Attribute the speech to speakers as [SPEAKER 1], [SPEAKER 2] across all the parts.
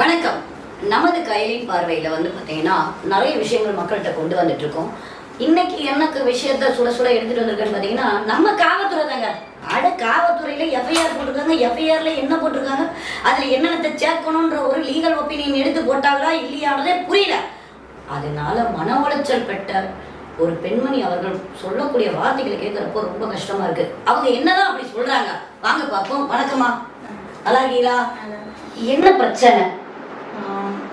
[SPEAKER 1] வணக்கம். நமது கையலின் பார்வையில் பார்த்தீங்கன்னா நிறைய விஷயங்கள் மக்கள்கிட்ட கொண்டு வந்துட்டு இருக்கோம். இன்னைக்கு எனக்கு விஷயத்த சுட சுட எடுத்துட்டு வந்திருக்கேன்னு பார்த்தீங்கன்னா நம்ம காவல்துறை தாங்க. காவல்துறையில் எஃப்ஐஆர் போட்டிருக்காங்க. எஃப்ஐஆரில் என்ன போட்டிருக்காங்க, அதில் என்னென்னத்தை சேர்க்கணுன்ற ஒரு லீகல் ஒப்பீனியன் எடுத்து போட்டாங்களா இல்லையானதே புரியல. அதனால மன உளைச்சல் பெற்ற ஒரு பெண்மணி அவர்கள் சொல்லக்கூடிய வார்த்தைகளை கேட்குறப்போ ரொம்ப கஷ்டமா இருக்கு. அவங்க என்னதான் அப்படி சொல்றாங்க, வாங்க பார்ப்போம். வணக்கம்மா, நல்லா இருக்கீங்களா? என்ன பிரச்சனை?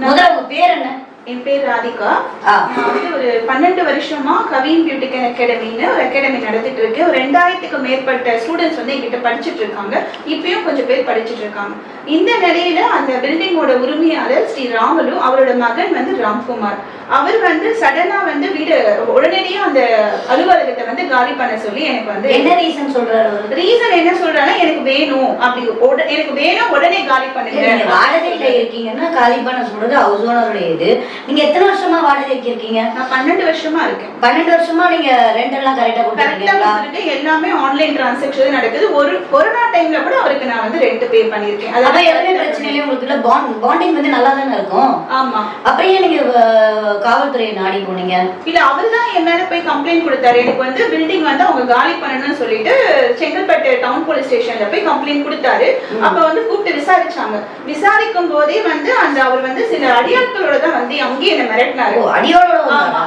[SPEAKER 1] முதல்ல உங்க பேர் என்ன?
[SPEAKER 2] என் பேர் ராதிகா. நான் வந்து ஒரு 12 வருஷமா கவின் பியூட்டி அகாடமின்னு ஒரு அகாடமி நடத்திட்டு இருக்கேன். ஒரு 2000க்கு மேற்பட்ட ஸ்டூடெண்ட்ஸ் வந்து என்கிட்ட படிச்சுட்டு இருக்காங்க. இப்பயும் கொஞ்சம் பேர் படிச்சுட்டு இருக்காங்க. இந்த நிலையில அந்த பில்டிங்கோட உரிமையாளர் ஸ்ரீ ராமலு, அவரோட மகன் வந்து ராம்குமார், அவர் வந்து சடனா வந்து வீடு உடனடியா அந்த அலுவலகத்தை வந்து காலி பண்ண சொல்லி எனக்கு வந்து
[SPEAKER 1] என்ன ரீசன் சொல்றாரு?
[SPEAKER 2] ரீசன் என்ன சொல்றாங்க, எனக்கு வேணும், அப்படி எனக்கு வேணும், உடனே காலி பண்ணுங்க.
[SPEAKER 1] வாடகையில இருக்கீங்கன்னா காலி பண்ண சொல்றது ஹவுஸ் ஓனருடைய இது. நீங்க எத்தனை வருஷமா வாடகைக்கு இருக்கீங்க?
[SPEAKER 2] நான் 12 வருஷமா இருக்கேன்.
[SPEAKER 1] 12 வருஷமா நீங்க ரெண்ட் எல்லாம் கரெக்டா கொடுத்துருக்கீங்களா?
[SPEAKER 2] எல்லாமே ஆன்லைன் டிரான்சாக்ஷன் நடக்குது. ஒரு கொரோனா டைம்ல கூட அவருக்கு நான் வந்து ரெண்ட் பே பண்ணிருக்கேன்.
[SPEAKER 1] அதான் எதுவுமே பிரச்சனை இல்லை. உங்களுக்கு பாண்டிங் வந்து நல்லா தானே இருக்கும்.
[SPEAKER 2] ஆமா.
[SPEAKER 1] அப்படியே நீங்க காவல்துறையை நாடி போனீங்க?
[SPEAKER 2] இல்ல, அவர்தான் என் மேல போய் கம்ப்ளைண்ட் கொடுத்தாரு. எனக்கு வந்து பில்டிங் வந்து அவங்க காலி பண்ணணும்னு சொல்லிட்டு செங்கல்பட்டு டவுன் போலீஸ் ஸ்டேஷன்ல போய் கம்ப்ளைண்ட் கொடுத்தாரு. அப்ப வந்து கூப்பிட்டு விசாரிச்சாங்க. விசாரிக்கும் போதே வந்து அவர் வந்து சில அடியாட்களோட தான் வந்து அங்கேயே என்ன மிரட்டினாரு.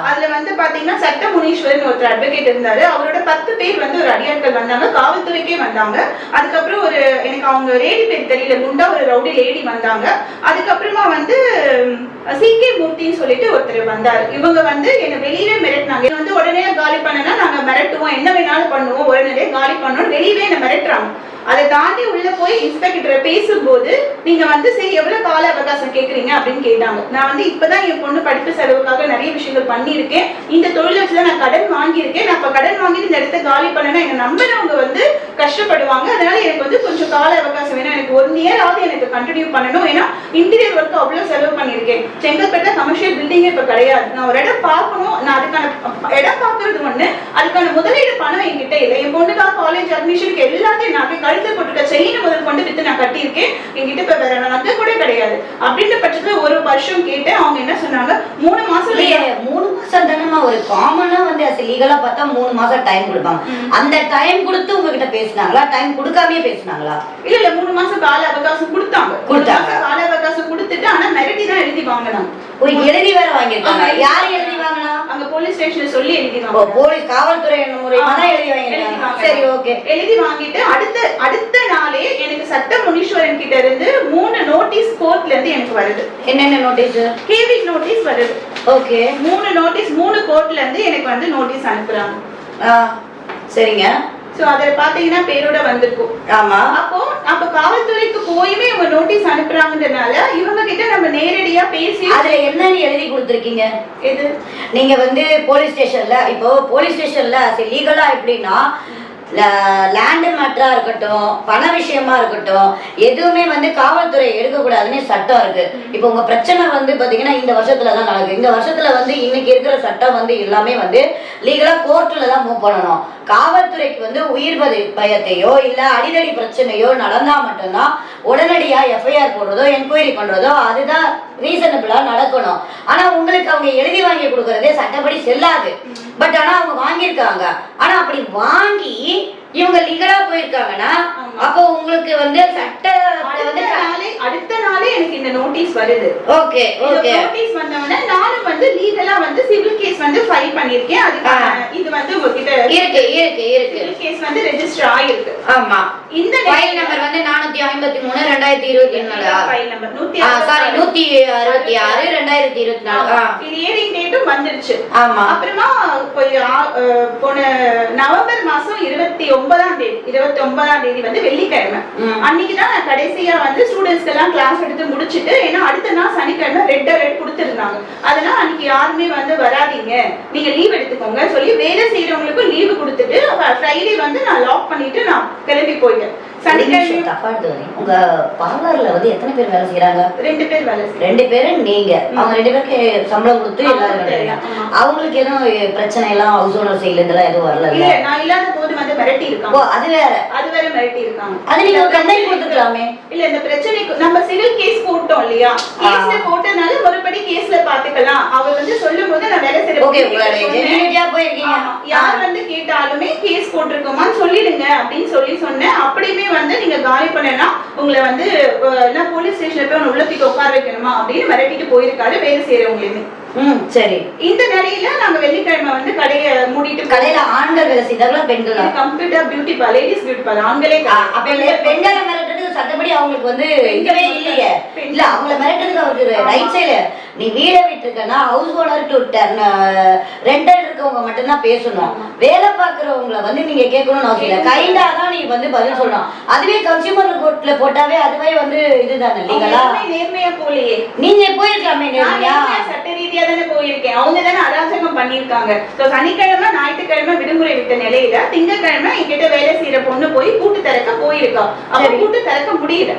[SPEAKER 2] அதுல வந்து பாத்தீங்கன்னா சட்ட முனீஸ்வரன் ஒருத்தர் அட்வொகேட் இருந்தாரு. அவரோட 10 பேர் வந்து ஒரு அடியாட்கள் வந்தாங்க, காவல்துறைக்கே வந்தாங்க. அதுக்கப்புறம் ஒரு எனக்கு அவங்க லேடி பேர் தெரியல, குண்டா ஒரு ரவுடி லேடி வந்தாங்க. அதுக்கப்புறமா வந்து சிகே மூர்த்தின்னு சொல்லிட்டு ஒருத்தர் வந்தாரு. இவங்க வந்து என்ன வெளியவே மிரட்டினாங்க. வந்து உடனே காலி பண்ணனா நாங்க மிரட்டுவோம், என்ன வேணாலும் பண்ணுவோம், உடனே காலி பண்ணணும், வெளியவே என்ன மிரட்டுறாங்க. அதை தாண்டி உள்ள போய் இன்ஸ்பெக்டர் பேசும்போது நீங்க வந்து சரி எவ்வளவு கால அவகாசம் கேக்குறீங்க அப்படின்னு கேட்டாங்க. நான் வந்து இப்பதான் என் பொண்ணு படிப்பு செலவுக்காக நிறைய விஷயங்கள் பண்ணியிருக்கேன். இந்த தொழில் வச்சுதான் நான் கடன் வாங்கியிருக்கேன். நான் இப்ப கடன் வாங்கிட்டு இந்த இடத்த காலி பண்ணனா என்ன நம்பினவங்க வந்து கஷ்டப்படுவாங்க. அதனால எனக்கு வந்து கொஞ்சம் கால அவகாசம் வேணும். எனக்கு 1 இயர் ஆகுது எனக்கு கண்டினியூ பண்ணணும். ஏன்னா இன்டீரியர் ஒர்க் அவ்வளவு செலவு பண்ணியிருக்கேன். செங்கல்பட்டு கமர்ஷியல் பில்டிங்கே இப்ப கிடையாது. நான் ஒரு இடம் பார்க்கணும். நான் அதுக்கான இடம் பார்க்கறது ஒண்ணு, அதுக்கான முதலீடு பணம் என்கிட்ட இல்லை. என் பொண்ணுக்காக காலேஜ் அட்மிஷனுக்கு எல்லாத்தையும் நான் கழுத்து போட்டுக்க செயின் முதல் கொண்டு வித்து நான் கட்டியிருக்கேன். என்கிட்ட இப்ப வேற நகை கூட கிடையாது. அப்படின்ற பட்சத்துல 1 வருஷம் கேட்டேன். அவங்க என்ன சொன்னாங்க, 3 மாசம்
[SPEAKER 1] 3 மாசம் தானமா ஒரு காமனா வந்து அது லீகலா பார்த்தா 3 மாசம் டைம் கொடுப்பாங்க. அந்த டைம் கொடுத்து உங்ககிட்ட பேசினாங்களா, டைம் கொடுக்காமயே பேசினாங்களா?
[SPEAKER 2] இல்ல 3 மாசம் கால அவகாசம் கொடுத்தாங்க. கால அவகாசம் கொடுத்துட்டு ஆனா மிரட்டி தான் எழுதி வாங்கினாங்க.
[SPEAKER 1] ஒரு எழுதி வேற வாங்கிருக்காங்க. யாரு எழுதி வாங்கினா?
[SPEAKER 2] அங்க போலீஸ் ஸ்டேஷன்ல சொல்லி எழுதி வாங்க.
[SPEAKER 1] போலீஸ் காவல்துறை மூலமா தான் எழுதி வாங்கிருக்காங்க. சரி, ஓகே.
[SPEAKER 2] எழுதி வாங்கிட்டு அடுத்த நாளே எனக்கு சட்ட முனீஸ்வரன் கிட்ட இருந்து 3 நோட்டீஸ் கோர்ட்ல இருந்து எனக்கு வருது.
[SPEAKER 1] என்னென்ன நோட்டீஸ்?
[SPEAKER 2] கேவிட் நோட்டீஸ் வருது.
[SPEAKER 1] ஓகே.
[SPEAKER 2] 3 நோட்டீஸ் 3 கோர்ட்ல இருந்து எனக்கு வந்து நோட்டீஸ் அனுப்புறாங்க.
[SPEAKER 1] சரிங்க.
[SPEAKER 2] சோ அதுல பாத்தீங்கன்னா பேரோட வந்திருக்கும்.
[SPEAKER 1] ஆமா.
[SPEAKER 2] அப்ப காவல்துறைக்கு போயுமே இவங்க நோட்டீஸ் அனுப்புறாங்கன்றனால இவங்க கிட்ட நம்ம நேரடியா பேசி
[SPEAKER 1] அதுல என்னன்னு எழுதி கொடுத்துருக்கீங்க?
[SPEAKER 2] எது?
[SPEAKER 1] நீங்க வந்து போலீஸ் ஸ்டேஷன்ல, இப்போ போலீஸ் ஸ்டேஷன்ல லீகலா எப்படின்னா லேண்டு மேட்டரா இருக்கட்டும், பண விஷயமா இருக்கட்டும், எதுவுமே வந்து காவல்துறை எடுக்கக்கூடாதுன்னு சட்டம் இருக்கு. இப்போ உங்க பிரச்சனை வந்து பாத்தீங்கன்னா இந்த வருஷத்துலதான் நடக்குது. இந்த வருஷத்துல வந்து இன்னைக்கு இருக்கிற சட்டம் வந்து எல்லாமே வந்து லீகலா கோர்ட்ல தான் மூவ் பண்ணணும். காவல்துறைக்கு வந்து உயிர் பயத்தையோ இல்ல அடிதடி பிரச்சனையோ நடந்தா மட்டும்தான் உடனடியா எஃப்ஐஆர் போடுறதோ என்கொயரி பண்றதோ அதுதான் ரீசனபிளா நடக்கணும். ஆனா உங்களுக்கு அவங்க எழுதி வாங்கி கொடுக்கறதே சட்டப்படி செல்லாது. பட் ஆனா அவங்க வாங்கியிருக்காங்க. ஆனா அப்படி வாங்கி இவங்க லீகலா போயிருக்காங்கன்னா அப்போ உங்களுக்கு வந்து
[SPEAKER 2] அடுத்த நாளே எனக்கு இந்த நோட்டீஸ் வருது.
[SPEAKER 1] Okay okay.
[SPEAKER 2] நோட்டீஸ் வந்தவனே நானும் வந்து லீகலா வந்து சிவில் கேஸ் வந்து ஃபைல் பண்ணிருக்கேன். அதுக்கான இது வந்து உங்ககிட்ட
[SPEAKER 1] இருக்கு. சிவில்
[SPEAKER 2] கேஸ் வந்து ரெஜிஸ்டர் ஆயிருக்கு.
[SPEAKER 1] ஆமா. இந்த ஃபைல் நம்பர் வந்து 453 2024 ஃபைல் நம்பர் 166 2024.
[SPEAKER 2] இது ஹியரிங் டேட்டும் வந்துருச்சு.
[SPEAKER 1] ஆமா.
[SPEAKER 2] அப்புறமா போன நவம்பர் மாசம் 29ஆம் தேதி வந்து வெள்ளிக்கிழமை அன்னைக்கு தான் நான் கடைசியா வந்து ஸ்டூடெண்ட்ஸ்க்கு எல்லாம் கிளாஸ் எடுத்து முடிச்சிட்டு, ஏன்னா அடுத்த நாள் சனிக்கிழமை ரெட் அலர்ட் கொடுத்துருந்தாங்க. அதனால அன்னைக்கு யாருமே வந்து வராதீங்க, நீங்க லீவ் எடுத்துக்கோங்க சொல்லி வேலை செய்யறவங்களுக்கும் லீவு கொடுத்துட்டு ஃப்ரைடே வந்து நான் லாக் பண்ணிட்டு நான் கிளம்பி போயிட்டேன்.
[SPEAKER 1] உங்க பார்லர்ல வந்து எத்தனை பேர் வேலை செய்யறாங்க?
[SPEAKER 2] 2 பேர் வேலை செய்யறாங்க.
[SPEAKER 1] 2 பேரு நீங்க. அவங்க 2 பேருக்கு சம்பளம் கொடுத்து எல்லாரும் அவங்களுக்கு எதுவும் பிரச்சனை எல்லாம் ஹவுஸ் ஓனர் சைடுல இருந்தெல்லாம் எதுவும் வரல?
[SPEAKER 2] இல்ல, நான் இல்லாத போது வந்து மிரட்டி இருக்காங்க.
[SPEAKER 1] அது வேற
[SPEAKER 2] மிரட்டி இருக்காங்க.
[SPEAKER 1] அது நீங்க கம்ப்ளைன்ட் கொடுத்துக்கலாமே.
[SPEAKER 2] இல்ல, இந்த பிரச்சனைக்கு நம்ம சிவில் கேஸ் போட்டோம் இல்லையா, இல்லையா? கேஸ்ல போட்டனால மறுபடி கேஸ்ல பாத்துக்கலாம். அவர் வந்து சொல்லும்போது நான் வேலை செய்யற
[SPEAKER 1] ஓகே ஜெனியூனிட்டியா போயிருக்கீங்க.
[SPEAKER 2] யார் வந்து கேட்டாலுமே கேஸ் போட்டிருக்கோமான்னு சொல்லிடுங்க அப்படின்னு சொன்னேன். அப்படியுமே வந்து நீங்க காலி பண்ணனா உங்களை வந்து போலீஸ் ஸ்டேஷன்ல போய் உள்ள தூக்கி உட்கார வைக்கணுமா அப்படின்னு மிரட்டிட்டு போயிருக்காரு வேலை செய்யறவங்களுமே.
[SPEAKER 1] சரி.
[SPEAKER 2] இந்த நிலையில நாங்க வெள்ளிக்கிழமை வந்து கடையை மூடிட்டு
[SPEAKER 1] கடையில ஆண்கள் வேலை செய்தாங்களா பெண்களா?
[SPEAKER 2] Computer beauty parlour, ladies beauty parlour, ஆண்களே.
[SPEAKER 1] அப்ப பெண்களை மிரட்டுறதுக்கு சட்டப்படி அவங்களுக்கு வந்து இல்லவே இல்லையே. இல்ல அவங்கள மிரட்டுறதுக்கு அவருக்கு ரைட் சைடு நீ வீட விட்டுருக்கனா ஹவுஸ் ஓனர் டு ரெண்டல் இருக்கவங்க மட்டும்தான் பேசணும். வேலை பார்க்கறவங்கள வந்து நீங்க கேட்கணும்னு அவசியம் இல்லை. கைண்டா தான் நீ வந்து பதில் சொல்லணும். அதுவே கன்சியூமர் கோர்ட்ல போட்டாவே அதுவே வந்து இதுதானே லீகலா?
[SPEAKER 2] நேர்மையா போலையே.
[SPEAKER 1] நீங்க போயிருக்கலாமே நேர்மையா.
[SPEAKER 2] சட்ட ரீதியா தானே போயிருக்கேன். அவங்க தானே அராஜகம் பண்ணிருக்காங்க. சனிக்கிழமை ஞாயிற்றுக்கிழமை விடுமுறை விட்ட நிலையில திங்கட்கிழமை என்கிட்ட வேலை செய்யற பொண்ணு போய் கூட்டு திறக்க போயிருக்கா. அப்ப கூட்டு திறக்க முடியல.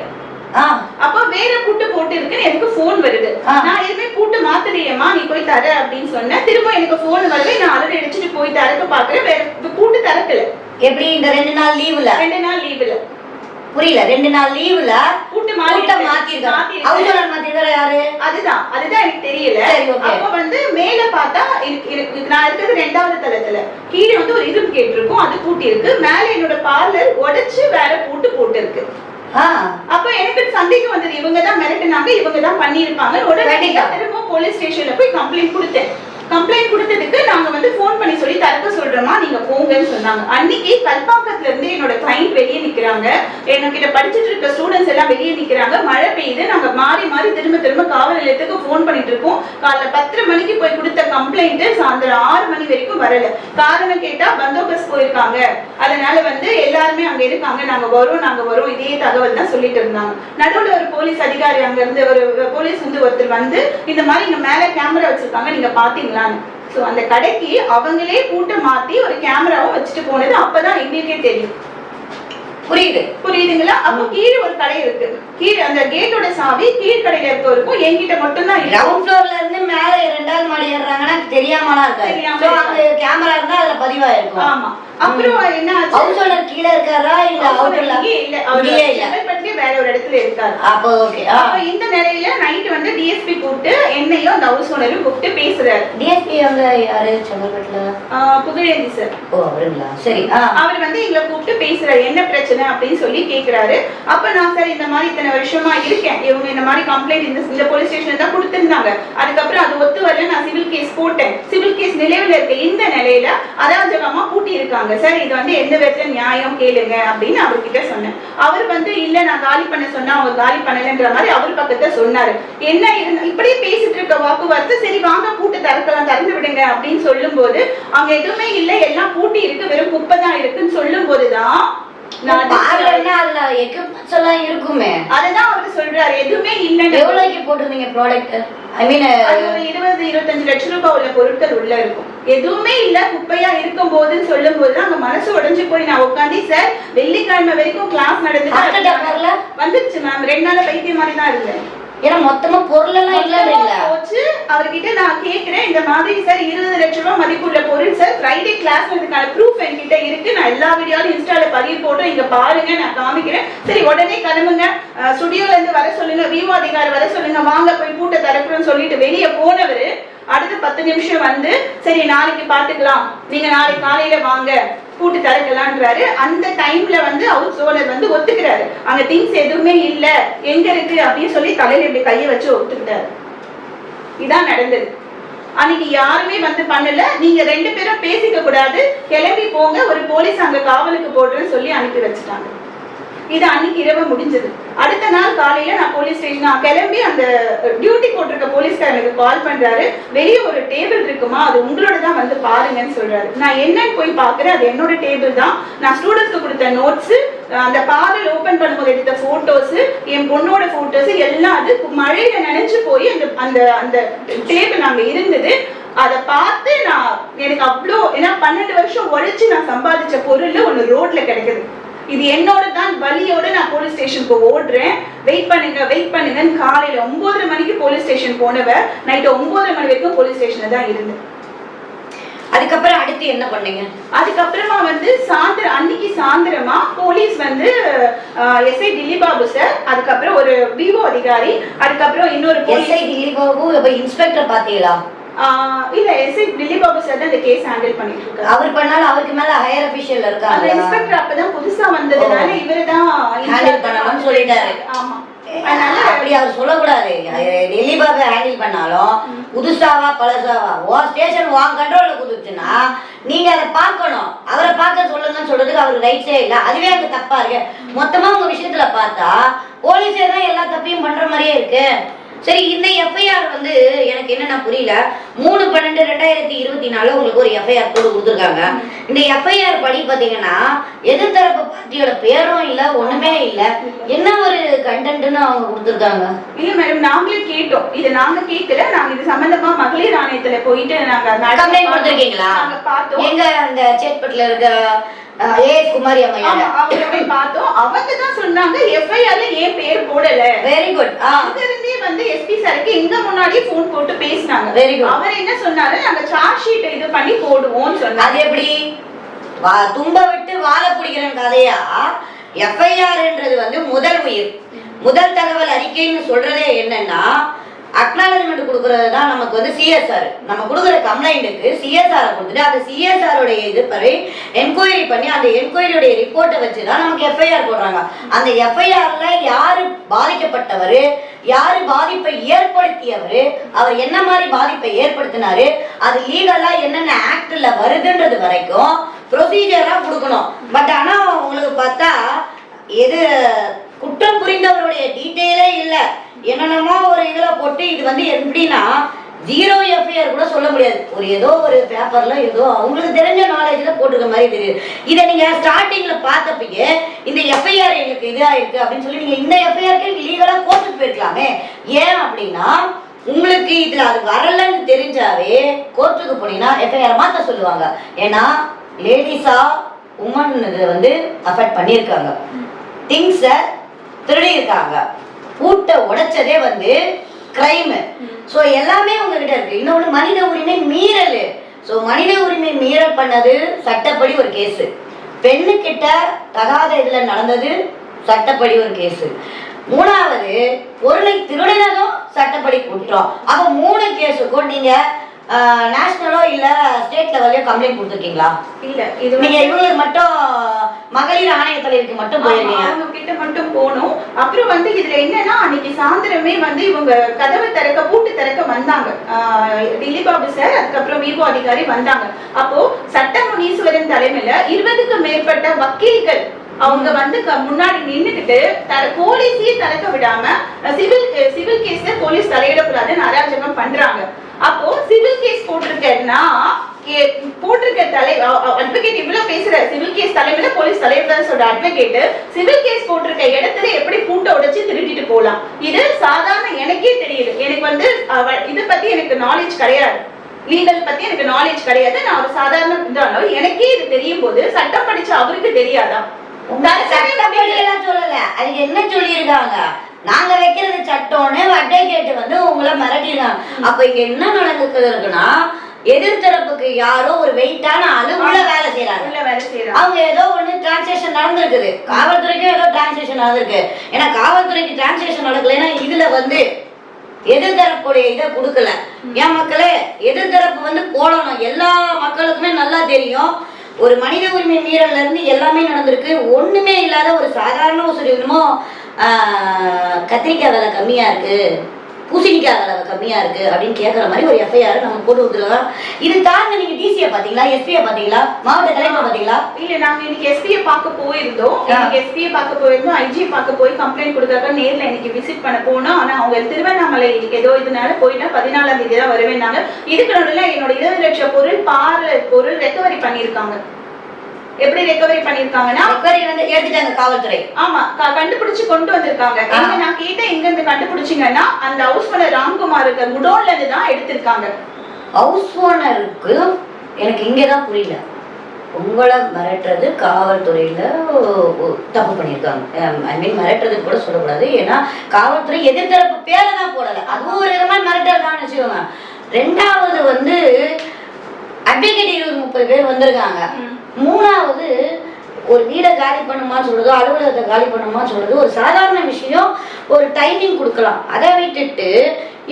[SPEAKER 2] அப்ப வேற பூட்டு போட்டு இருக்குன்னு எனக்கு போன் வருது. நான் எதுவுமே பூட்டு மாத்தலையேமா, நீ போய் தர அப்படின்னு சொன்னேன். திரும்ப எனக்கு போன் வருது. நான் அலறி அடிச்சுட்டு போய் திறக்க பாக்குறேன், வேற பூட்டு திறக்கல.
[SPEAKER 1] எப்படி இந்த 2 நாள் லீவுல?
[SPEAKER 2] 2 நாள் லீவுல
[SPEAKER 1] புரியல. 2 நாள் லீவுல
[SPEAKER 2] பூட்டு
[SPEAKER 1] மாத்திருக்காரு. யாரு?
[SPEAKER 2] அதுதான் எனக்கு தெரியல. அப்ப வந்து மேல பார்த்தா நான் இருக்கிறது 2வது தளத்துல. கீழே வந்து ஒரு இரும்பு கேட் இருக்கும், அது பூட்டி இருக்கு. மேல என்னோட பார்லர் உடைச்சு வேற பூட்டு போட்டு இருக்கு. அப்ப எனக்கு சந்தேகம் வந்தது, இவங்கதான் மிரட்டினாங்க, இவங்கதான் பண்ணிருப்பாங்க. உடனே திரும்ப போலீஸ் ஸ்டேஷன்ல போய் கம்ப்ளைண்ட் கொடுத்தேன். கம்ப்ளைண்ட் கொடுத்ததுக்கு நாங்க வந்து போன் பண்ணி சொல்லி தரக்க சொல்றோமா, நீங்க போங்கன்னு சொன்னாங்க. அன்னைக்கு கல்பாக்கத்துல இருந்து என்னோட கிளைண்ட் வெளியே நிக்கிறாங்க, என்கிட்ட படிச்சுட்டு இருக்க ஸ்டூடெண்ட்ஸ் எல்லாம் வெளியே நிக்கிறாங்க. மழை பெய்யுது. நாங்க மாறி மாறி திரும்ப காவல் நிலையத்துக்கு போன் பண்ணிட்டு இருக்கோம். காலைல 10 மணிக்கு போய் கொடுத்த கம்ப்ளைண்ட் சாயந்தரம் 6 மணி வரைக்கும் வரல. காரணம் கேட்டா பந்தோபஸ்த் போயிருக்காங்க, அதனால வந்து எல்லாருமே அங்க இருக்காங்க, நாங்க வரோம் இதே தகவல் தான் சொல்லிட்டு இருந்தாங்க. நடுவுல ஒரு போலீஸ் அதிகாரி அங்க இருந்து ஒரு போலீஸ் வந்து ஒருத்தர் வந்து இந்த மாதிரி இங்க மேல கேமரா வச்சிருக்காங்க, நீங்க பாத்தீங்களா? சோ அந்த கடைக்கு அவங்களே பூட்டை மாத்தி ஒரு கேமராவும் வச்சுட்டு போனது அப்பதான் எங்களுக்கே தெரியும். புரியுதுங்களா? அப்போ கீழே ஒரு கடை இருக்கு. கீழே அந்த கேட்டோட சாவி கீழ் கடையில இருக்கவருக்கும் என்கிட்ட மட்டும் தான்.
[SPEAKER 1] கிரவுண்ட் ஃப்ளோர்ல இருந்து மேல 2வது மாடி ஏறாங்கன்னா தெரியாமலாம் இருக்காது. கேமரா இருந்தா அதுல பதிவாயிருக்கும்.
[SPEAKER 2] ஆமா. அப்புறம் என்ன ஆச்சு?
[SPEAKER 1] ஹவுஸ் ஓனர் கீழ இருக்காரா இல்ல அவுட்டர்ல?
[SPEAKER 2] இல்ல, அவர் செங்கல்பட்டுல வேற ஒரு இடத்துல இருக்காரு.
[SPEAKER 1] அப்போ ஓகே.
[SPEAKER 2] அப்ப இந்த நிலையில நைட் வந்து டிஎஸ்பி கூப்பிட்டு என்னையும் அந்த ஹவுஸ் ஓனரும் கூப்பிட்டு பேசுறாரு.
[SPEAKER 1] டிஎஸ்பி வந்து யாரு செங்கல்பட்டுல?
[SPEAKER 2] புகழேந்தி சார்.
[SPEAKER 1] ஓ அவருங்களா? சரி.
[SPEAKER 2] அவர் வந்து எங்களை கூப்பிட்டு பேசுறாரு, என்ன பிரச்சனை அப்படின்னு சொல்லி கேக்குறாரு. அப்ப நான் சார் இந்த மாதிரி இத்தனை வருஷமா இருக்கேன், இவங்க இந்த மாதிரி கம்ப்ளைண்ட் இந்த போலீஸ் ஸ்டேஷன்ல தான் கொடுத்திருந்தாங்க. அதுக்கப்புறம் அது ஒத்து வரல, நான் சிவில் கேஸ் போட்டேன். சிவில் கேஸ் நிலையில இருக்க இந்த நிலையில அராஜகமா பூட்டி இருக்காங்க சார், இது வந்து எந்த விதத்துல நியாயம் கேளுங்க அப்படின்னு அவர்கிட்ட சொன்னேன். அவர் வந்து இல்ல நான் காலி பண்ண சொன்னா அவங்க காலி பண்ணலன்ற மாதிரி அவர் பக்கத்தை சொன்னாரு. என்ன இப்படியே பேசிட்டு இருக்க வாக்குவார்த்தை, சரி வாங்க பூட்டு திறக்கலாம், திறந்து விடுங்க அப்படின்னு சொல்லும் போது அங்க எதுவுமே இல்லை, எல்லாம் பூட்டி இருக்கு, வெறும் குப்பை தான் இருக்குன்னு சொல்லும் போதுதான்
[SPEAKER 1] இருக்குமே.
[SPEAKER 2] அதுதான் அவரு சொல்றாரு, எதுவுமே இல்லன்னு.
[SPEAKER 1] எவ்வளவுக்கு போட்டுருந்தீங்க ப்ராடக்ட்? ஐ மீன்
[SPEAKER 2] ஒரு 20-25 லட்சம் ரூபாய் உள்ள பொருட்கள் உள்ள இருக்கும். எதுவுமே இல்ல, குப்பையா இருக்கும் போதுன்னு சொல்லும் போதுதான் அங்க மனசு உடைஞ்சு போய் நான் உட்காந்து சார் வெள்ளிக்கிழமை வரைக்கும் கிளாஸ் நடந்துட்டு வந்துருச்சு மேம். 2 நாள் பைத்தியம் மாதிரி தான் இருந்தேன்.
[SPEAKER 1] ஏன்னா மொத்தமா பொருள் எல்லாம் இல்ல
[SPEAKER 2] போச்சு. அவர்கிட்ட நான் கேக்குறேன், இந்த மாதிரி சார் 20 லட்சம் ரூபாய் மதிப்புள்ள பொருள் சார், ஃப்ரைடே கிளாஸ் அதுக்கான ப்ரூஃப் என்கிட்ட இருக்கு, நான் எல்லா வீடியோவும் இன்ஸ்டால பதிவு போட்டோம், இங்க பாருங்க நான் காமிக்கிறேன். சரி உடனே கிளம்புங்க, ஸ்டுடியோல இருந்து வர சொல்லுங்க, விவோ அதிகாரி வர சொல்லுங்க, வாங்க போய் பூட்டை திறக்கிறோம்னு சொல்லிட்டு வெளியே போனவரு அடுத்த 10 நிமிஷம் வந்து சரி நாளைக்கு பாத்துக்கலாம், நீங்க நாளைக்கு காலையில வாங்க பூட்டு திறக்கலான்றாரு. அந்த டைம்ல வந்து ஹவுஸ் ஓனர் வந்து ஒத்துக்கிறாரு, அங்க திங்ஸ் எதுவுமே இல்ல, எங்க இருக்கு அப்படின்னு சொல்லி தலையில இப்படி கையை வச்சு ஒத்துக்கிட்டாரு. இதான் நடந்தது. அன்னைக்கு யாருமே வந்து பண்ணல, நீங்க 2 பேரும் பேசிக்க கூடாது, கிளம்பி போங்க, ஒரு போலீஸ் அங்க காவலுக்கு போடுறேன்னு சொல்லி அனுப்பி வச்சுட்டாங்க. இது அன்னைக்கு இரவு முடிஞ்சது. அடுத்த நாள் காலையில நான் போலீஸ் ஸ்டேஷன் கிளம்பி அந்த டியூட்டி போட்டிருக்க போலீஸ்காரனுக்கு கால் பண்றாரு, வெளியே ஒரு டேபிள் இருக்குமா, அது உங்களோட தான், வந்து பாருங்கன்னு சொல்றாரு. நான் என்னன்னு போய் பாக்குறேன், அது என்னோட டேபிள் தான். நான் ஸ்டூடெண்ட்ஸ்க்கு கொடுத்த நோட்ஸ், அந்த பார்லர் ஓபன் பண்ணும்போது எடுத்த போட்டோஸ், என் பொண்ணோட போட்டோஸ் எல்லாம் அது மழையில நினைச்சு போய் அந்த அந்த அந்த டேபிள் அங்க இருந்தது. அதை பார்த்து நான் எனக்கு அவ்வளோ, ஏன்னா 12 வருஷம் உழைச்சு நான் சம்பாதிச்ச பொருள் ஒண்ணு ரோட்ல கிடைக்குது. இது என்னோட தான் வலியோட நான் போலீஸ் ஸ்டேஷனுக்கு ஓடுறேன். வெயிட் பண்ணுங்கன்னு காலையில 9:30 மணிக்கு போலீஸ் ஸ்டேஷன் போனவ நைட்டு 9:30 மணி வரைக்கும் போலீஸ் ஸ்டேஷன்ல தான் இருந்தேன்.
[SPEAKER 1] அதுக்கப்புறம் அடுத்து என்ன பண்ணீங்க?
[SPEAKER 2] அதுக்கப்புறமா வந்து அன்னைக்கு சாயந்தரமா போலீஸ் வந்து எஸ்ஐ திலீப் பாபு சார், அதுக்கப்புறம் ஒரு விவோ அதிகாரி, அதுக்கப்புறம் இன்னொரு
[SPEAKER 1] எஸ்ஐ திலீப் பாபு. இப்ப இன்ஸ்பெக்டர் பாத்தீங்களா?
[SPEAKER 2] இல்ல, எஸ்ஐ திலீப் பாபு சார் தான் இந்த கேஸ் ஹேண்டில் பண்ணிட்டு இருக்காரு.
[SPEAKER 1] அவர் பண்ணாலும் அவருக்கு மேல ஹையர் அபிஷியல் இருக்காங்க.
[SPEAKER 2] அந்த இன்ஸ்பெக்டர் அப்பதான் புதுசா வந்ததுனால இவர்தான்
[SPEAKER 1] ஹேண்டில் பண்ணணும்னு சொல்லிட்டாரு.
[SPEAKER 2] ஆமா,
[SPEAKER 1] அப்படி அவர் சொல்லக்கூடாது. திலீப் பாபு ஹேண்டில் பண்ணாலும் புதுசாவா பழசாவா ஸ்டேஷன் வாங்க கண்ட்ரோல்ல குடுத்துச்சுன்னா நீங்க அதை பார்க்கணும். அவரை பார்க்க சொல்லுங்கன்னு சொல்றதுக்கு அவருக்கு ரைட்ஸே இல்லை. அதுவே அங்க தப்பா இருக்கு. மொத்தமா உங்க விஷயத்துல பார்த்தா போலீஸே தான் எல்லா தப்பையும் பண்ற மாதிரியே இருக்கு. சரி, இந்த எஃப்ஐஆர் வந்து எனக்கு என்னன்னா புரியல. 3/12/2024 உங்களுக்கு ஒரு எஃப்ஐஆர் போட்டு கொடுத்துருக்காங்க. இந்த எஃப்ஐஆர் படி பாத்தீங்கன்னா எதிர்த்தரப்பு பார்ட்டியோட பேரும் இல்ல, ஒண்ணுமே இல்ல. என்ன ஒரு கண்டென்ட்னு அவங்க கொடுத்துருக்காங்க?
[SPEAKER 2] இல்ல மேடம், நாங்களே கேட்டோம். இது நாங்க கேட்கல, நாங்க இது சம்பந்தமா மகளிர் ஆணையத்துல போயிட்டு நாங்க
[SPEAKER 1] கம்ப்ளைண்ட் கொடுத்துருக்கீங்களா?
[SPEAKER 2] நாங்க பார்த்தோம்.
[SPEAKER 1] எங்க அந்த சேத்பட்ல இருக்க குமாரி அம்மையா
[SPEAKER 2] அவங்க போய் பார்த்தோம். அவங்க தான் சொன்னாங்க எஃப்ஐஆர்ல ஏன் பேர் போடல.
[SPEAKER 1] Very good.
[SPEAKER 2] அங்க இருந்தே வந்து எஸ்பி சாருக்கு எங்க முன்னாடியே போன் போட்டு பேசினாங்க.
[SPEAKER 1] Very good.
[SPEAKER 2] அவர் என்ன சொன்னாரு, நாங்க சார்ஜ் ஷீட் இது பண்ணி போடுவோம்னு சொன்னாங்க.
[SPEAKER 1] அது எப்படி தும்ப விட்டு வாழ பிடிக்கிற கதையா? எஃப்ஐஆர்ன்றது வந்து முதல் உயிர், முதல் தகவல் அறிக்கைன்னு சொல்றதே என்னன்னா அக்னாலஜ்மெண்ட் கொடுக்கறது தான் நமக்கு வந்து சிஎஸ்ஆர். நம்ம கொடுக்குற கம்ப்ளைண்ட்டுக்கு சிஎஸ்ஆரை கொடுத்துட்டு அந்த சிஎஸ்ஆருடைய இது படி என்கொயரி பண்ணி அந்த என்கொயரியுடைய ரிப்போர்ட்டை வச்சு தான் நமக்கு எஃப்ஐஆர் போடுறாங்க. அந்த எஃப்ஐஆர்ல யாரு பாதிக்கப்பட்டவர், யாரு பாதிப்பை ஏற்படுத்தியவர், அவர் என்ன மாதிரி பாதிப்பை ஏற்படுத்தினாரு, அது லீகலா என்னென்ன ஆக்ட்ல வருதுன்றது வரைக்கும் ப்ரொசீஜரா கொடுக்கணும். பட் ஆனா உங்களுக்கு பார்த்தா எது குற்றம் புரிந்தவருடைய டீட்டெயிலே இல்லை. என்னென்னமோ ஒரு இதுல போட்டு இது வந்து எப்படின்னா 0 எஃப்ஐஆர் கூட சொல்ல முடியாது. ஒரு ஏதோ ஒரு பேப்பர்ல ஏதோ அவங்களுக்கு தெரிஞ்ச நாலேஜ்ல போட்டிருக்க மாதிரி தெரியுது. இதை நீங்க ஸ்டார்டிங்ல பார்த்தப்பயே இந்த எஃப்ஐஆர் எங்களுக்கு இதா இருக்கு அப்படின்னு சொல்லி நீங்க இந்த எஃப்ஐஆருக்கு லீகலா கோர்ட்டுக்கு போயிருக்கலாமே. ஏன் அப்படின்னா உங்களுக்கு இதுல அது வரலன்னு தெரிஞ்சாவே கோர்ட்டுக்கு போனீங்கன்னா எஃப்ஐஆர் மாத்த சொல்லுவாங்க. ஏன்னா லேடிஸா உமன் இதை வந்து அஃபெக்ட் பண்ணியிருக்காங்க, திங்ஸை திருடி இருக்காங்க, பூட்டை உடைச்சதே வந்து கிரைம். ஸோ எல்லாமே உங்ககிட்ட இருக்கு. இன்னொன்று மனித உரிமை மீறல். ஸோ மனித உரிமை மீறல் பண்ணது சட்டப்படி ஒரு கேஸு, பெண்ணுக்கிட்ட தகாத இதில் நடந்தது சட்டப்படி ஒரு கேஸு, மூணாவது பொருளை திருடினதும் சட்டப்படி குற்றம். அப்போ 3 கேஸுக்கும் நீங்கள் நேஷனலோ இல்ல ஸ்டேட் லெவல்லயோ கம்ப்ளைண்ட் கொடுத்துருக்கீங்களா? இல்ல, இது நீங்க இவங்களுக்கு மட்டும் மகளிர் ஆணையத்திற்கு மட்டும் போயிருக்கீங்க.
[SPEAKER 2] அவங்க கிட்ட மட்டும் போனோம். அப்புறம் வந்து இதுல என்னன்னா அன்னைக்கு சாயந்தரமே வந்து இவங்க கதவை திறக்க பூட்டு திறக்க வந்தாங்க. திலீப் பாபு சார், அதுக்கப்புறம் விவோ அதிகாரி வந்தாங்க. அப்போ சட்ட முனீஸ்வரன் தலைமையில 20க்கும் மேற்பட்ட வக்கீல்கள் அவங்க வந்து முன்னாடி நின்னுக்கிட்டு போலீஸையே திறக்க விடாம சிவில் கேஸ்ல போலீஸ் தலையிடக்கூடாதுன்னு அராஜகம் பண்றாங்க. அப்போ சிவில் கேஸ் போட்டிருக்கேன்னா போட்டிருக்க அட்வொகேட் இவ்வளவு பேசுற சிவில் கேஸ் தலைமையில போலீஸ் தலைவர் சொல்ற அட்வொகேட் சிவில் கேஸ் போட்டிருக்க இடத்துல எப்படி பூட்டை உடைச்சு திருடிட்டு போலாம்? இது சாதாரண எனக்கே தெரியுது. எனக்கு வந்து இதை பத்தி எனக்கு நாலேஜ் கிடையாது, லீகல் பத்தி எனக்கு நாலேஜ் கிடையாது. நான் ஒரு சாதாரண இருந்தாலும் எனக்கே இது தெரியும் போது சட்டம் படிச்ச அவருக்கு தெரியாதா?
[SPEAKER 1] சொல்லல, அதுக்கு என்ன சொல்லியிருக்காங்க, நாங்க வைக்கிறது சட்டம்னு அட்வொகேட் வந்து உங்களை மிரட்டிருக்காங்க. அப்ப இங்க என்ன நடக்குது இருக்குன்னா எதிர்த்தரப்புக்கு யாரோ ஒரு வெயிட்டான ஆளு உள்ள வேலை செய்யறாங்க. அவங்க ஏதோ ஒண்ணு டிரான்சாக்ஷன் நடந்திருக்குது, காவல்துறைக்கும் ஏதோ டிரான்சாக்ஷன் நடந்திருக்கு. ஏன்னா காவல்துறைக்கு டிரான்சாக்ஷன் நடக்கலைன்னா இதுல வந்து எதிர்த்தரப்புடைய இதை கொடுக்கல. என் மக்களே, எதிர்த்தரப்பு வந்து போடணும். எல்லா மக்களுக்குமே நல்லா தெரியும் ஒரு மனித உரிமை மீறல்ல இருந்து எல்லாமே நடந்திருக்கு. ஒண்ணுமே இல்லாத ஒரு சாதாரண ஒரு என்னமோ கத்திரிக்காய் விலை கம்மியா இருக்கு, பூசணிக்காய் விலை கம்மியா இருக்கு அப்படின்னு கேட்கற மாதிரி ஒரு எஃப்ஐஆர் நம்ம போட்டு கொடுத்துருக்கோம். இது தாண்டி நீங்க டிசியை பாத்தீங்களா, எஸ்பியை பாத்தீங்களா, மாவட்ட கலெக்டர் பாத்தீங்களா?
[SPEAKER 2] இல்ல, நாங்க இன்னைக்கு எஸ்பியை பார்க்க போயிருந்தோம். எஸ்பியை பார்க்க போயிருந்தோம், ஐஜி பார்க்க போய் கம்ப்ளைண்ட் கொடுத்தாக்க நேர்ல இன்னைக்கு விசிட் பண்ண போனோம். ஆனா அவங்க திருவண்ணாமலை இன்னைக்கு ஏதோ இதனால போயிட்டா 14ஆம் தேதி தான் வருவேன்னாங்க. இதுக்கு நடுவில் என்னோட 20 லட்சம் பொருள் ரெக்கவரி பண்ணிருக்காங்க. எப்படி ரெக்கவரி பண்ணிருக்காங்கன்னா
[SPEAKER 1] எடுத்துட்டாங்க காவல்துறை.
[SPEAKER 2] ஆமா, கண்டுபிடிச்சு கொண்டு வந்திருக்காங்க. நான் கேட்டேன் எங்க இருந்து கண்டுபிடிச்சீங்கன்னா அந்த ஹவுஸ் ஓனர் ராம்குமாருக்கு குடோன்ல இருந்து தான் எடுத்திருக்காங்க.
[SPEAKER 1] ஹவுஸ் ஓனருக்கு எனக்கு இங்கதான் புரியல, உங்களை மிரட்டுறது காவல்துறையில தப்பு பண்ணியிருக்காங்க. ஐ மீன் மிரட்டுறதுக்கு கூட சொல்லக்கூடாது, ஏன்னா காவல்துறை எதிர்த்தரப்பு பேரை தான் போடல, அதுவும் ஒரு விதமா மிரட்டல் தான் வச்சுக்கோங்க. ரெண்டாவது வந்து அட்வொகேட் 20-30 பேர் வந்திருக்காங்க. மூணாவது ஒரு வீடை காலி பண்ணுமான்னு சொல்றது, அலுவலகத்தை காலி பண்ணுமான்னு சொல்றது ஒரு சாதாரண விஷயம். ஒரு டைமிங் கொடுக்கலாம். அதை விட்டுட்டு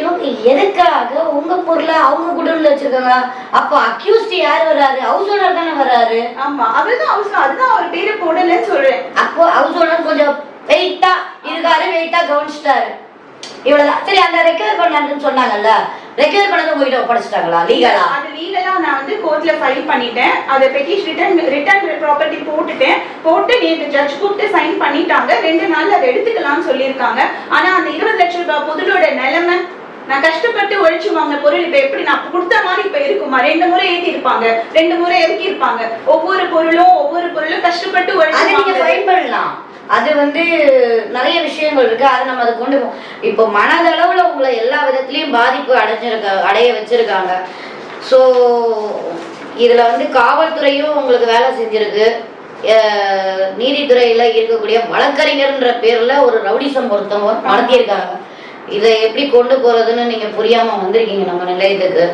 [SPEAKER 1] இவங்க எதுக்காக உங்க பொருளை அவங்க குடோன்ல வச்சிருக்காங்க? அப்போ அக்யூஸ்ட் யார் வர்றாரு? ஹவுஸ் ஓனர் தானே வர்றாரு.
[SPEAKER 2] ஆமா, அவர்தான் ஹவுஸ், அதுதான் அவர் பேரை போடலன்னு சொல்றேன்.
[SPEAKER 1] அப்போ ஹவுஸ் ஓனர் கொஞ்சம் வெயிட்டா இருக்காரு, வெயிட்டா கவனிச்சிட்டாரு, இவ்வளவுதான். சரி, அந்த ரெக்கவர் பண்ணாருன்னு சொன்னாங்கல்ல, ரெக்கவர் பண்ணது உங்ககிட்ட ஒப்படைச்சிட்டாங்களா லீகலா?
[SPEAKER 2] அது லீகலா நான் வந்து கோர்ட்ல ஃபைல் பண்ணிட்டேன். அதை பெட்டிஷன் ரிட்டர்ன் ப்ராப்பர்ட்டி போட்டு நேற்று ஜட்ஜ் கூப்பிட்டு சைன் பண்ணிட்டாங்க. 2 நாள்ல அதை எடுத்துக்கலாம்னு சொல்லியிருக்காங்க. ஆனா அந்த 20 லட்சம் ரூபாய் பொருளோட நிலைமை, நான் கஷ்டப்பட்டு ஒழிச்சு வாங்கின பொருள் இப்ப எப்படி நான் கொடுத்த மாதிரி இப்ப இருக்குமா? 2 முறை ஏத்தி இருப்பாங்க, 2 முறை இறக்கி இருப்பாங்க. ஒவ்வொரு பொருளும் கஷ்டப்பட்டு ஒழிச்சு
[SPEAKER 1] நீங்க ஃபைல் பண்ணலாம். அது வந்து நிறைய விஷயங்கள் இருக்கு. அதை நம்ம அதை கொண்டு இப்போ மனதளவுல உங்களை எல்லா விதத்திலையும் பாதிப்பு அடைய வச்சிருக்காங்க. ஸோ இதுல வந்து காவல்துறையும் உங்களுக்கு வேலை செஞ்சிருக்கு. நீதித்துறையில இருக்கக்கூடிய வழக்கறிஞர்ன்ற பேர்ல ஒரு ரவுடிசம் பொருத்தவங்க நடத்தியிருக்காங்க. இதை எப்படி கொண்டு போறதுன்னு நீங்க புரியாம வந்திருக்கீங்க நம்ம நிலையத்துக்கு.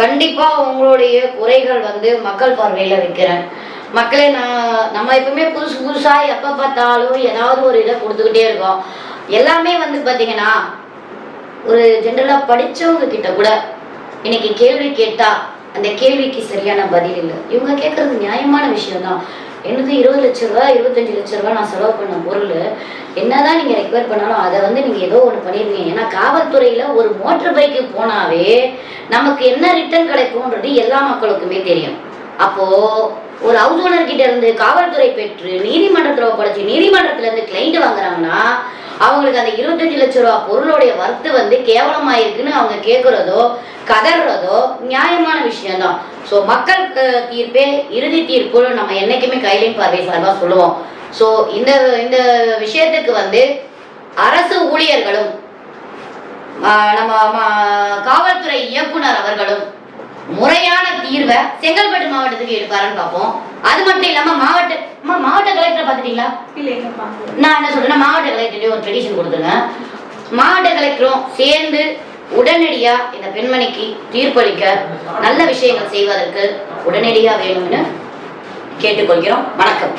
[SPEAKER 1] கண்டிப்பா உங்களுடைய குறைகள் வந்து மக்கள் பார்வையில வைக்கிறேன். மக்களே, நம்ம எப்பவுமே புதுசா எப்ப பார்த்தாலும் ஏதாவது ஒரு இதை கொடுத்துக்கிட்டே இருக்கோம். எல்லாமே வந்து பாத்தீங்கன்னா ஒரு ஜென்ரலா படிச்சவங்க கிட்ட கூட இன்னைக்கு கேள்வி கேட்டா அந்த கேள்விக்கு சரியான பதில் இல்லை. இவங்க கேட்கறது நியாயமான விஷயம் தான். எனக்கு 20 லட்ச ரூபா 25 லட்ச ரூபா நான் செலவு பண்ண பொருள் என்னதான் நீங்க ரெக்வயர் பண்ணாலும் அதை வந்து நீங்க ஏதோ ஒன்று பண்ணிருக்கீங்க. ஏன்னா காவல்துறையில ஒரு மோட்டர் பைக்கு போனாவே நமக்கு என்ன ரிட்டர்ன் கிடைக்கும்ன்றது எல்லா மக்களுக்குமே தெரியும். அப்போ ஒரு ஹவுஸ் ஓனர் கிட்ட இருந்து காவல்துறை பெற்று நீதிமன்றத்தில் ஒப்படைச்சு நீதிமன்றத்துல இருந்து கிளைண்ட் வாங்குறாங்கன்னா அவங்களுக்கு அந்த 25 லட்ச ரூபா பொருளுடைய வர்த்து வந்து கேவலமாயிருக்குன்னு அவங்க கேட்கறதோ கதறதோ நியாயமான விஷயம்தான். ஸோ மக்கள் தீர்ப்பே இறுதி தீர்ப்பு நம்ம என்னைக்குமே கைலின் பார்வை சார்பாக சொல்லுவோம். ஸோ இந்த இந்த விஷயத்துக்கு வந்து அரசு ஊழியர்களும் நம்ம காவல்துறை இயக்குனர் அவர்களும் முறையான தீர்வை செங்கல்பட்டு மாவட்டத்துக்கு எடுப்பாருன்னு பார்ப்போம். அது மட்டும் இல்லாம மாவட்ட கலெக்டரை பார்த்துட்டீங்களா? நான் என்ன சொல்றேன்னா மாவட்ட கலெக்டர்லயும் ஒரு பெட்டிஷன் கொடுத்துருங்க. மாவட்ட கலெக்டரும் சேர்ந்து உடனடியா இந்த பெண்மணிக்கு தீர்ப்பளிக்க நல்ல விஷயங்கள் செய்வதற்கு உடனடியா வேணும்னு கேட்டுக்கொள்கிறோம். வணக்கம்.